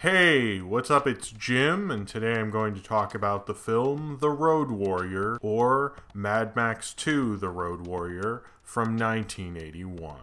Hey, what's up? It's Jim, and today I'm going to talk about the film The Road Warrior, or Mad Max 2 The Road Warrior, from 1981.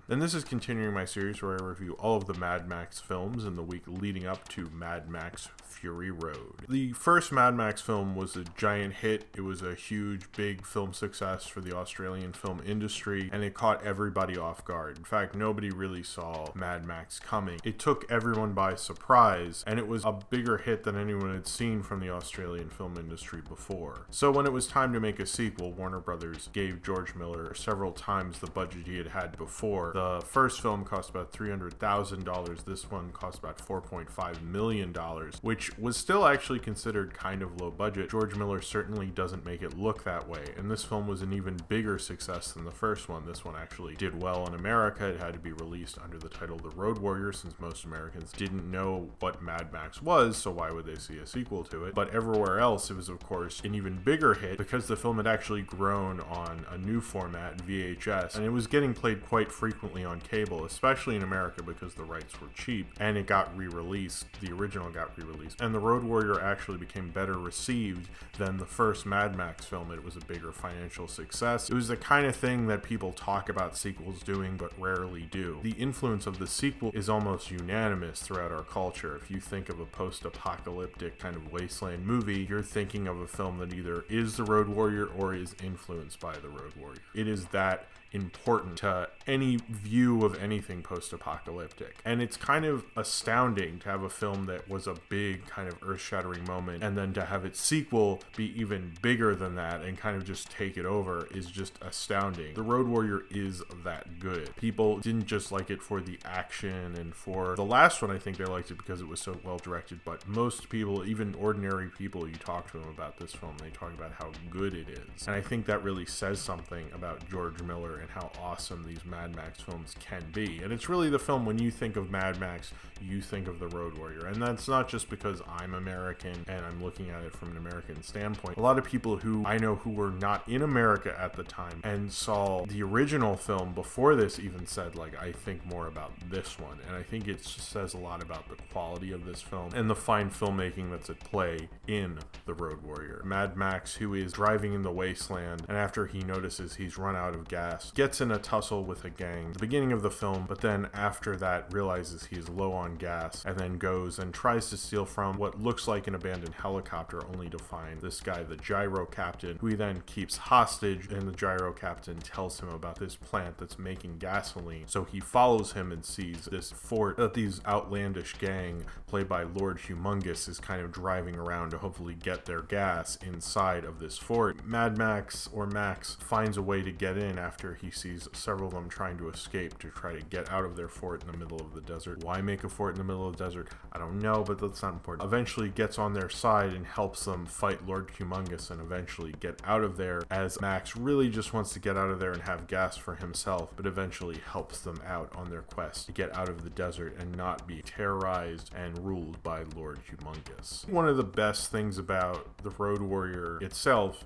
And this is continuing my series where I review all of the Mad Max films in the week leading up to Mad Max Fury Road. The first Mad Max film was a giant hit. It was a huge, big film success for the Australian film industry, and it caught everybody off guard. In fact, nobody really saw Mad Max coming. It took everyone by surprise, and it was a bigger hit than anyone had seen from the Australian film industry before. So when it was time to make a sequel, Warner Brothers gave George Miller several times the budget he had had before. The first film cost about $300,000. This one cost about $4.5 million, which was still actually considered kind of low budget. George Miller certainly doesn't make it look that way, and this film was an even bigger success than the first one. This one actually did well in America. It had to be released under the title The Road Warrior, since most Americans didn't know what Mad Max was, so why would they see a sequel to it? But everywhere else, it was of course an even bigger hit because the film had actually grown on a new format, VHS, and it was getting played quite frequently on cable, especially in America because the rights were cheap, and it got re-released. The original got re-released, and The Road Warrior actually became better received than the first Mad Max film. It was a bigger financial success. It was the kind of thing that people talk about sequels doing but rarely do. The influence of the sequel is almost unanimous throughout our culture. If you think of a post-apocalyptic kind of wasteland movie, you're thinking of a film that either is The Road Warrior or is influenced by The Road Warrior. It is that important to any view of anything post-apocalyptic. And it's kind of astounding to have a film that was a big kind of earth-shattering moment, and then to have its sequel be even bigger than that and kind of just take it over is just astounding. The Road Warrior is that good. People didn't just like it for the action and for the last one. I think they liked it because it was so well directed, but most people, even ordinary people, you talk to them about this film, they talk about how good it is. And I think that really says something about George Miller and how awesome these Mad Max films can be. And it's really the film, when you think of Mad Max, you think of The Road Warrior. And that's not just because I'm American and I'm looking at it from an American standpoint. A lot of people who I know who were not in America at the time and saw the original film before this even said, like, I think more about this one. And I think it says a lot about the quality of this film and the fine filmmaking that's at play in The Road Warrior. Mad Max, who is driving in the wasteland, and after he notices he's run out of gas, gets in a tussle with a gang at the beginning of the film, but then after that realizes he is low on gas, and then goes and tries to steal from what looks like an abandoned helicopter, only to find this guy, the gyro captain, who he then keeps hostage. And the gyro captain tells him about this plant that's making gasoline, so he follows him and sees this fort that these outlandish gang, played by Lord Humongous, is kind of driving around to hopefully get their gas inside of this fort. Mad Max, or Max, finds a way to get in after he sees several of them trying to escape to try to get out of their fort in the middle of the desert. Why make a fort in the middle of the desert? I don't know, but that's not important. Eventually gets on their side and helps them fight Lord Humongous and eventually get out of there, as Max really just wants to get out of there and have gas for himself, but eventually helps them out on their quest to get out of the desert and not be terrorized and ruled by Lord Humongous. One of the best things about The Road Warrior itself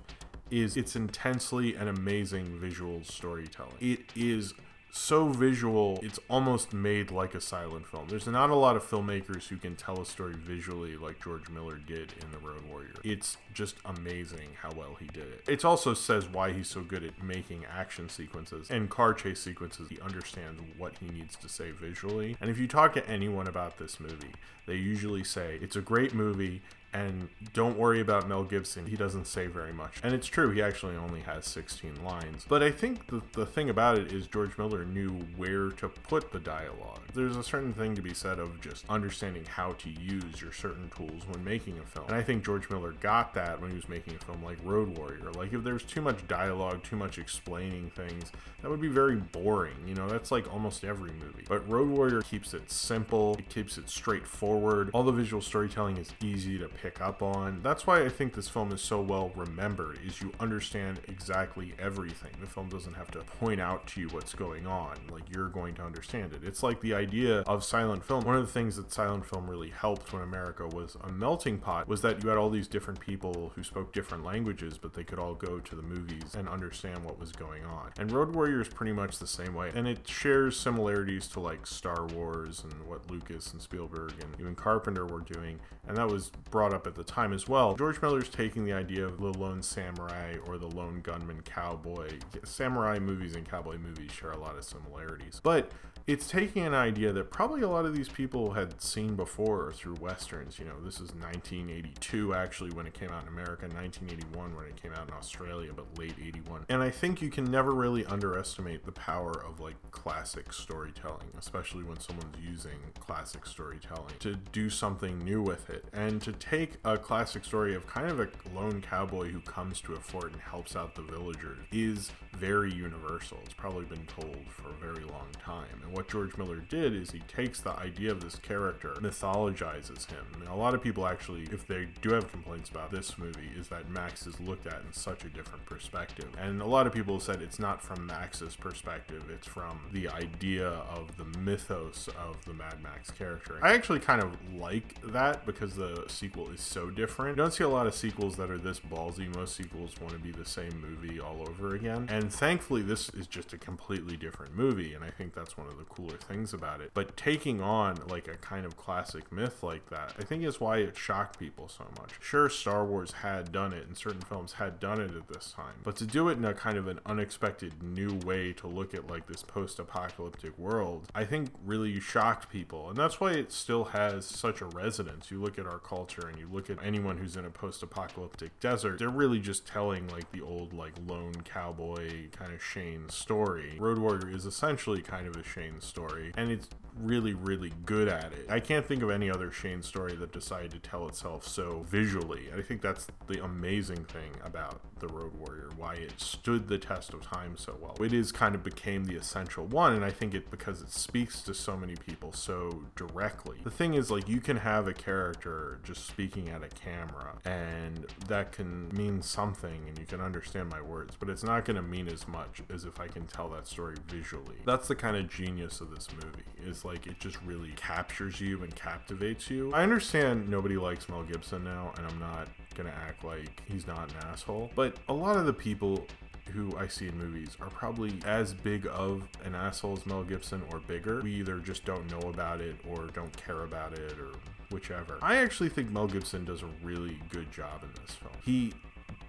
is its intensely and amazing visual storytelling. It is so visual, it's almost made like a silent film. There's not a lot of filmmakers who can tell a story visually like George Miller did in The Road Warrior. It's just amazing how well he did it. It also says why he's so good at making action sequences and car chase sequences. He understands what he needs to say visually. And if you talk to anyone about this movie, they usually say it's a great movie, and don't worry about Mel Gibson, he doesn't say very much. And it's true, he actually only has 16 lines. But I think the thing about it is George Miller knew where to put the dialogue. There's a certain thing to be said of just understanding how to use your certain tools when making a film. And I think George Miller got that when he was making a film like Road Warrior. Like, if there's too much dialogue, too much explaining things, that would be very boring. You know, that's like almost every movie. But Road Warrior keeps it simple, it keeps it straightforward. All the visual storytelling is easy to pick pick up on. That's why I think this film is so well remembered, is you understand exactly everything. The film doesn't have to point out to you what's going on. Like, you're going to understand it. It's like the idea of silent film. One of the things that silent film really helped when America was a melting pot was that you had all these different people who spoke different languages, but they could all go to the movies and understand what was going on. And Road Warrior is pretty much the same way. And it shares similarities to like Star Wars and what Lucas and Spielberg and even Carpenter were doing. And that was brought up at the time as well. George Miller's taking the idea of the lone samurai or the lone gunman cowboy. Samurai movies and cowboy movies share a lot of similarities. But it's taking an idea that probably a lot of these people had seen before through Westerns. You know, this is 1982 actually when it came out in America, 1981 when it came out in Australia, but late 81. And I think you can never really underestimate the power of like classic storytelling, especially when someone's using classic storytelling to do something new with it. And to take a classic story of kind of a lone cowboy who comes to a fort and helps out the villagers is very universal. It's probably been told for a very long time. And what George Miller did is he takes the idea of this character, mythologizes him. And a lot of people actually, if they do have complaints about this movie, is that Max is looked at in such a different perspective. And a lot of people said it's not from Max's perspective, it's from the idea of the mythos of the Mad Max character. I actually kind of like that because the sequel is so different. You don't see a lot of sequels that are this ballsy. Most sequels want to be the same movie all over again. And thankfully this is just a completely different movie, and I think that's one of the cooler things about it. But taking on like a kind of classic myth like that, I think is why it shocked people so much. Sure, Star Wars had done it and certain films had done it at this time, but to do it in a kind of an unexpected new way to look at like this post-apocalyptic world, I think really shocked people. And that's why it still has such a resonance. You look at our culture and you look at anyone who's in a post-apocalyptic desert, they're really just telling like the old like lone cowboy kind of Shane story. Road Warrior is essentially kind of a Shane story, and it's really, really good at it. I can't think of any other Shane story that decided to tell itself so visually. I think that's the amazing thing about The Road Warrior, why it stood the test of time so well. It is kind of became the essential one, and I think it because it speaks to so many people so directly. The thing is, like, you can have a character just speaking at a camera, and that can mean something, and you can understand my words, but it's not going to mean as much as if I can tell that story visually. That's the kind of genius of this movie, is like it just really captures you and captivates you. I understand nobody likes Mel Gibson now, and I'm not gonna act like he's not an asshole, but a lot of the people who I see in movies are probably as big of an asshole as Mel Gibson or bigger. We either just don't know about it or don't care about it or whichever. I actually think Mel Gibson does a really good job in this film. He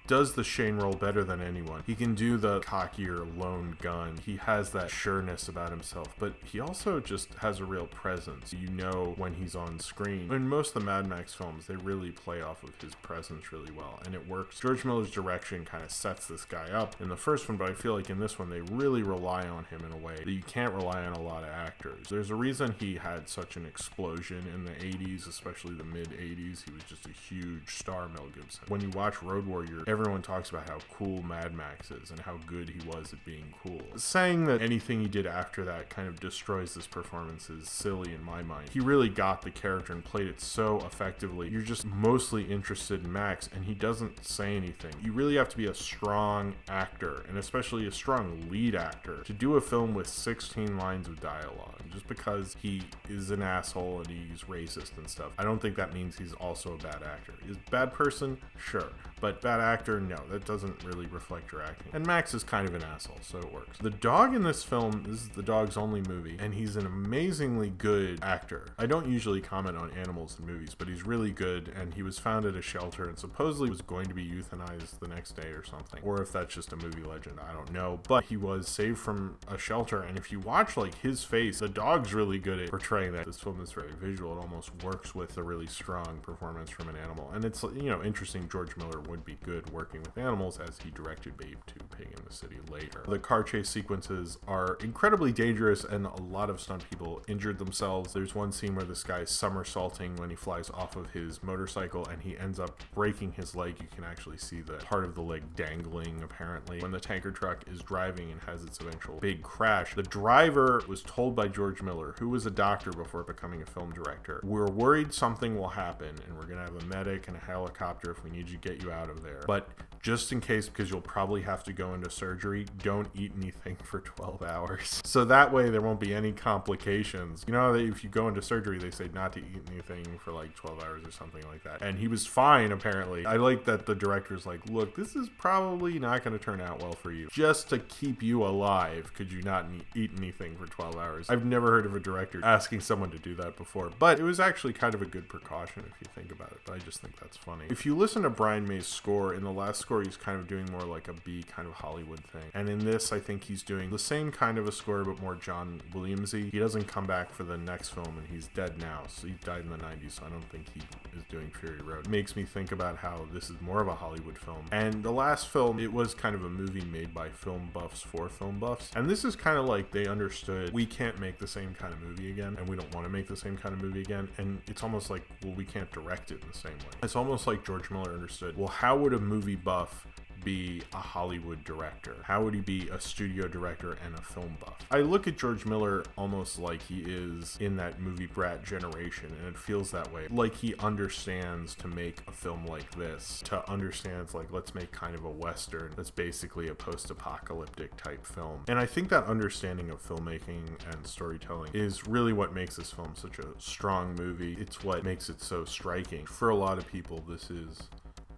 does the Shane role better than anyone. He can do the cockier lone gun. He has that sureness about himself, but he also just has a real presence. You know when he's on screen. In most of the Mad Max films, they really play off of his presence really well, and it works. George Miller's direction kind of sets this guy up in the first one, but I feel like in this one, they really rely on him in a way that you can't rely on a lot of actors. There's a reason he had such an explosion in the 80s, especially the mid-80s. He was just a huge star, Mel Gibson. When you watch Road Warrior, everyone talks about how cool Mad Max is and how good he was at being cool. Saying that anything he did after that kind of destroys this performance is silly in my mind. He really got the character and played it so effectively. You're just mostly interested in Max, and he doesn't say anything. You really have to be a strong actor, and especially a strong lead actor, to do a film with 16 lines of dialogue. Just because he is an asshole and he's racist and stuff, I don't think that means he's also a bad actor. He's a bad person? Sure. But bad actor? No, that doesn't really reflect your acting. And Max is kind of an asshole, so it works. The dog in this film, this is the dog's only movie, and he's an amazingly good actor. I don't usually comment on animals in movies, but he's really good, and he was found at a shelter and supposedly was going to be euthanized the next day or something. Or if that's just a movie legend, I don't know. But he was saved from a shelter, and if you watch like his face, the dog's really good at portraying that. This film is very visual. It almost works with a really strong performance from an animal. And it's, you know, interesting George Miller would be good working with animals, as he directed Babe 2 Pig in the City later. The car chase sequences are incredibly dangerous, and a lot of stunt people injured themselves. There's one scene where this guy's somersaulting when he flies off of his motorcycle, and he ends up breaking his leg. You can actually see the part of the leg dangling, apparently. When the tanker truck is driving and has its eventual big crash, the driver was told by George Miller, who was a doctor before becoming a film director, "We're worried something will happen, and we're gonna have a medic and a helicopter if we need to get you out of there. But just in case, because you'll probably have to go into surgery, don't eat anything for 12 hours. So that way there won't be any complications." You know, if you go into surgery, they say not to eat anything for like 12 hours or something like that. And he was fine, apparently. I like that the director's like, look, this is probably not going to turn out well for you. Just to keep you alive, could you not eat anything for 12 hours? I've never heard of a director asking someone to do that before, but it was actually kind of a good precaution if you think about it. But I just think that's funny. If you listen to Brian May's score, in the last score, he's kind of doing more like a B kind of Hollywood thing. And in this, I think he's doing the same kind of a score, but more John Williamsy. He doesn't come back for the next film, and he's dead now. So he died in the 90s, so I don't think he is doing Fury Road. It makes me think about how this is more of a Hollywood film. And the last film, it was kind of a movie made by film buffs for film buffs. And this is kind of like they understood we can't make the same kind of movie again, and we don't want to make the same kind of movie again. And it's almost like, well, we can't direct it in the same way. It's almost like George Miller understood, well, how would a movie buff be a Hollywood director? How would he be a studio director and a film buff? I look at George Miller almost like he is in that movie brat generation, and it feels that way. Like he understands to make a film like this, to understand like, let's make kind of a Western that's basically a post-apocalyptic type film. And I think that understanding of filmmaking and storytelling is really what makes this film such a strong movie. It's what makes it so striking. For a lot of people, this is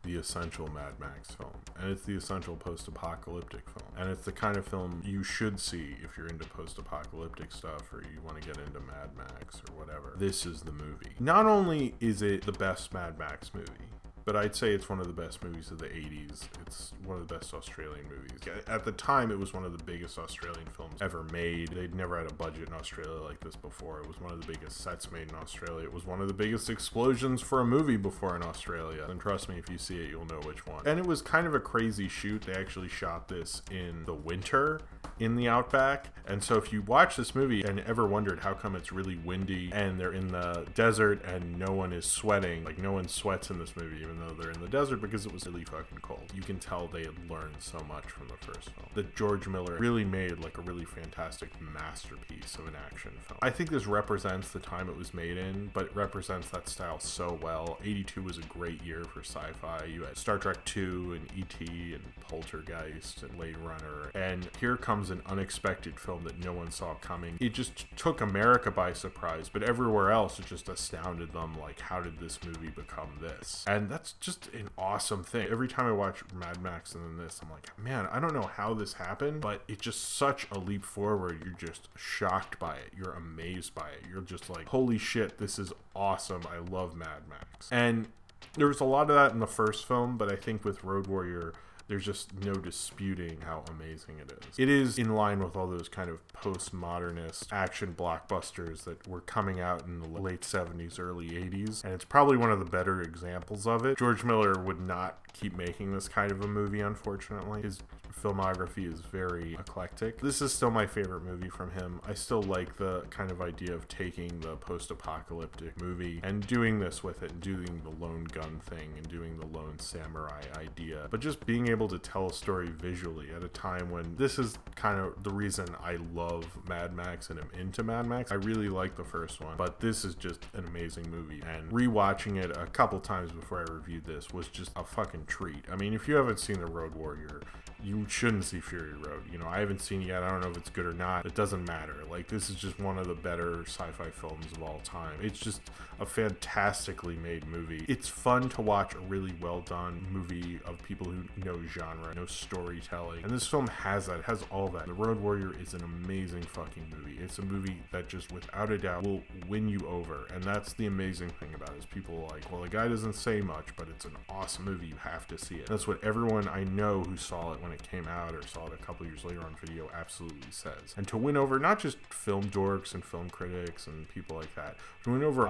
the essential Mad Max film, and it's the essential post-apocalyptic film, and it's the kind of film you should see if you're into post-apocalyptic stuff or you want to get into Mad Max or whatever. This is the movie. Not only is it the best Mad Max movie, but I'd say it's one of the best movies of the 80s. It's one of the best Australian movies. At the time, it was one of the biggest Australian films ever made. They'd never had a budget in Australia like this before. It was one of the biggest sets made in Australia. It was one of the biggest explosions for a movie before in Australia. And trust me, if you see it, you'll know which one. And it was kind of a crazy shoot. They actually shot this in the winter in the outback. And so if you watch this movie and ever wondered how come it's really windy and they're in the desert and no one is sweating, like no one sweats in this movie, even though they're in the desert, because it was really fucking cold. You can tell they had learned so much from the first film. That George Miller really made like a really fantastic masterpiece of an action film. I think this represents the time it was made in, but it represents that style so well. 82 was a great year for sci-fi. You had Star Trek 2 and E.T. and Poltergeist and Blade Runner, and here comes an unexpected film that no one saw coming. It just took America by surprise, but everywhere else it just astounded them, like, how did this movie become this? And that's just an awesome thing. Every time I watch Mad Max and then this, I'm like, man, I don't know how this happened, but it's just such a leap forward. You're just shocked by it. You're amazed by it. You're just like, holy shit, this is awesome. I love Mad Max. And there was a lot of that in the first film, but I think with Road Warrior, there's just no disputing how amazing it is. It is in line with all those kind of postmodernist action blockbusters that were coming out in the late 70s, early 80s, and it's probably one of the better examples of it. George Miller would not keep making this kind of a movie, unfortunately. His filmography is very eclectic. This is still my favorite movie from him. I still like the kind of idea of taking the post-apocalyptic movie and doing this with it, and doing the lone gun thing and doing the lone samurai idea, but just being able to tell a story visually at a time when this is kind of the reason I love Mad Max and am into Mad Max. I really like the first one, but this is just an amazing movie, and rewatching it a couple times before I reviewed this was just a fucking treat. I mean, if you haven't seen The Road Warrior, you shouldn't see Fury Road. You know, I haven't seen it yet. I don't know if it's good or not. It doesn't matter. Like, this is just one of the better sci-fi films of all time. It's just a fantastically made movie. It's fun to watch a really well done movie of people who know genre, know storytelling. And this film has that. It has all that. The Road Warrior is an amazing fucking movie. It's a movie that just, without a doubt, will win you over. And that's the amazing thing about it, is people are like, well, the guy doesn't say much, but it's an awesome movie. You have to see it. That's what everyone I know who saw it when it came out or saw it a couple years later on video absolutely says. And to win over not just film dorks and film critics and people like that, to win over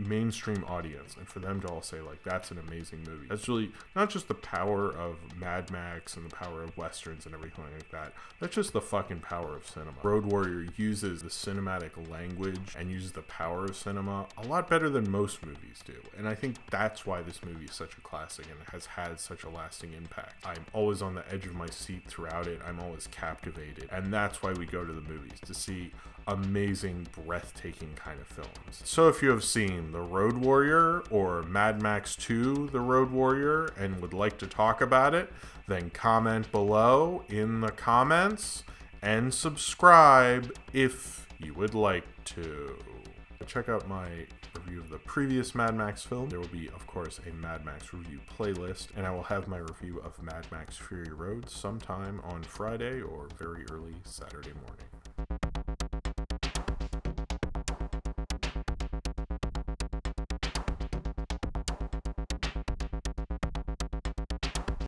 mainstream audience, and for them to all say, like, that's an amazing movie. That's really not just the power of Mad Max and the power of Westerns and everything like that. That's just the fucking power of cinema. Road Warrior uses the cinematic language and uses the power of cinema a lot better than most movies do. And I think that's why this movie is such a classic and has had such a lasting impact. I'm always on the edge of my seat throughout it. I'm always captivated. And that's why we go to the movies, to see amazing, breathtaking kind of films. So if you have seen The Road Warrior or Mad Max 2, The Road Warrior, and would like to talk about it, then comment below in the comments and subscribe if you would like to. Check out my review of the previous Mad Max film. There will be, of course, a Mad Max review playlist, and I will have my review of Mad Max Fury Road sometime on Friday or very early Saturday morning.